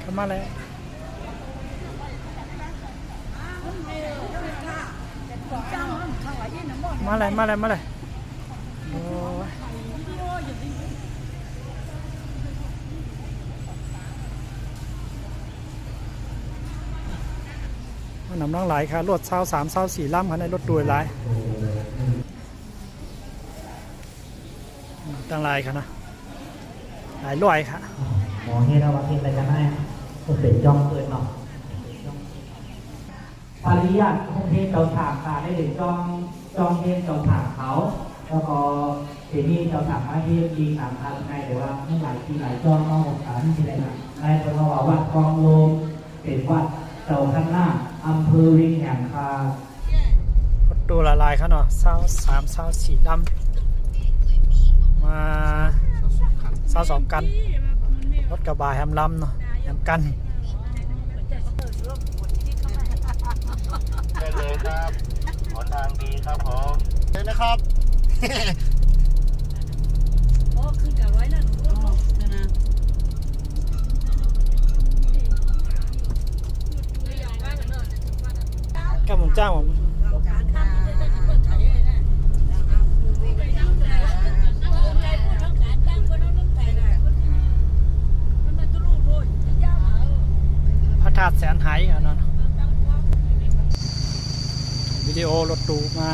เข้ามาแล้วมาเลยโอ้ยน้ำน้องไหลค่ะรถ23 24ลำค่ะในรถดูหลายตั้งหลายค่ะนะหลายร้อยค่ะหมอเฮ็ดเอาว่าเฮ็ดอะไรกันได้ผมเป็นจ้องเกิดเนาะภริยาห้องเทศเจ้าถามค่ะได้ถึงจ้องเทศเจ้าถามเขาแล้วก็เดี๋ยวนี้เจ้าถามมาที่ดีถามทางไงแต่ว่าเมื่อหลายที่หลายจ้องนอกสถานที่ใดนะในเพราะว่าวัดกองโลมเป็นวัดเจ้าข้างหน้าอำเภอวิงแหงคาดูละลายค่ะเนาะ23 24ลำมา22กันรถกระบะแฮมลำเนาะแฮมกันได้เลยครับหนทางดีครับผมเชิญนะครับโอ้ขึ้นกับไว้นั่นโอ้นะกับผมจ้างผมพระธาตุแสนไหอันนั้นวิดีโอรถตู้มา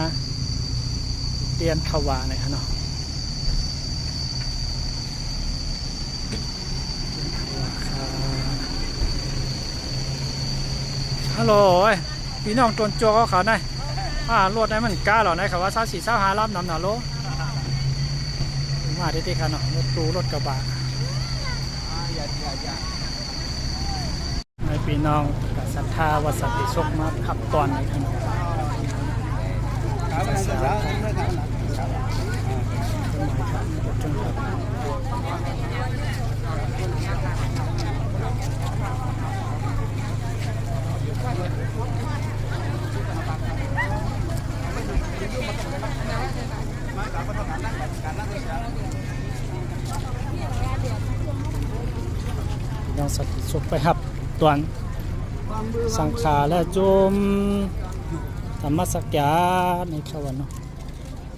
เตียนขวาหน่อยครับเนาะฮัลโหลพี่น้องตนโจก็เขาได้รถได้มันกล้าหรอนะครับว่า24 25ลำนำหนาโลมาที่ๆครับเนาะรถตู้รถกระบะในพี่น้องกับศรัทธาวัดสันติสุขมาขับตอนในขณะน้องสันติสุขไปครับตอนสังขาและจุมธรรมสักยาในขวันเนาะ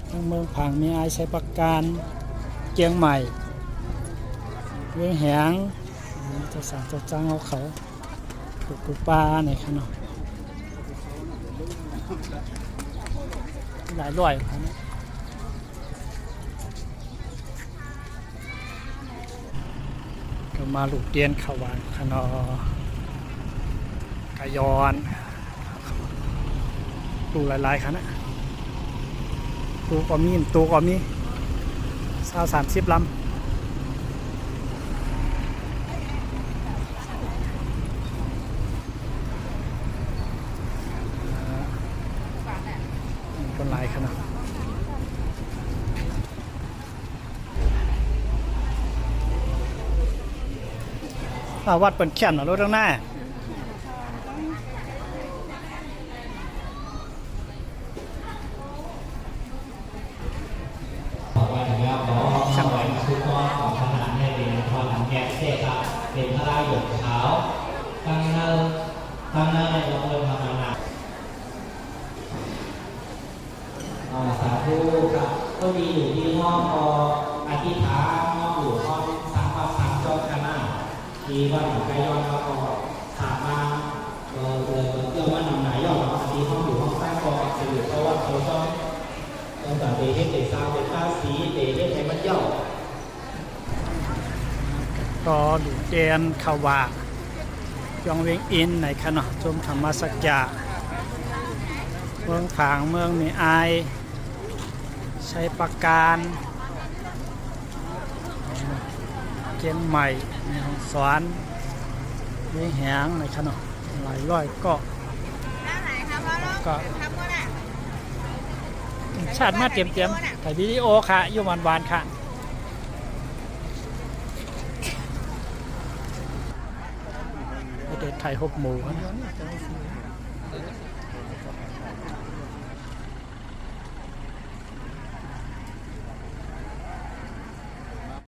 ทั้งเมืองผังมีไอใช้ประการเกียงใหม่เวียงแหงเจ้าสาวเจ้าจ้างเอาเขาปุกปลาในขนมหลายร้อยก็มาลูกเตียนขวานขนอกายอนตูหลายๆครับนะตูก็มี30 ลำคนหลายขนาดวัดเป็นแค่นรถข้างหน้าเป็นพระราชหยดขาวตั้งหน้าในวัดเมืองธรรมนาสาธุครับก็มีอยู่ที่ห้องอธิษฐานห้องอยู่ห้องสังฆสังจอคณะที่วัดหนองไก่ย้อนแล้วก็ถามมาเรื่องว่าหนองไหนย้อนที่ห้องอยู่ห้องใต้กองสื่อเพราะว่าเขาต้องแต่เด็กเด็กสาวเด็กภาษีเด็กเด็กไทยมันย่อก็ดูเตียนขวาจองเวียงอินในขณะชมธรรมสักยาเมืองผางเมืองมีไอใช้ประการเกียงใหม่ในห้องสอนเวียงแหงในขณะหลายร้อยก็ชาติมาเตรียมถ่ายวิดีโอค่ะอยู่หวานๆค่ะเด็ดไทยหกหมูนะ